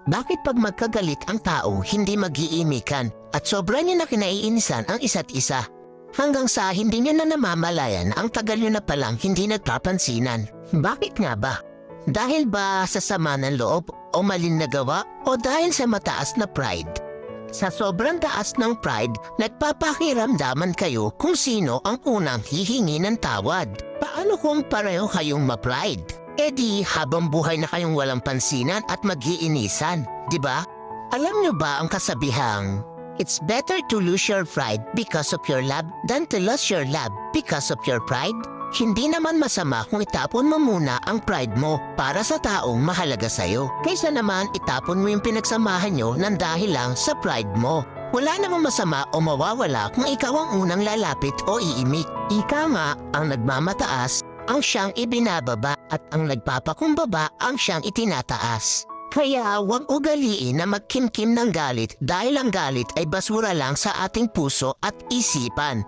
Bakit pag magkagalit ang tao, hindi mag-iimikan at sobra niya na kinaiinisan ang isa't isa? Hanggang sa hindi niya na namamalayan ang tagal niyo na palang hindi nagpapansinan. Bakit nga ba? Dahil ba sa sama ng loob o maling nagawa o dahil sa mataas na pride? Sa sobrang taas ng pride, nagpapakiramdaman kayo kung sino ang unang hihingi ng tawad. Paano kung pareho kayong ma-pride? E di habang buhay na kayong walang pansinan at mag-iinisan, di ba? Alam niyo ba ang kasabihang, it's better to lose your pride because of your love than to lose your love because of your pride? Hindi naman masama kung itapon mo muna ang pride mo para sa taong mahalaga sa'yo. Kaysa naman itapon mo yung pinagsamahan nyo ng dahil lang sa pride mo. Wala namang masama o mawawala kung ikaw ang unang lalapit o iimik. Ika nga ang nagmamataas ang siyang ibinababa at ang nagpapakumbaba ang siyang itinataas. Kaya huwag ugaliin na magkimkim ng galit dahil ang galit ay basura lang sa ating puso at isipan.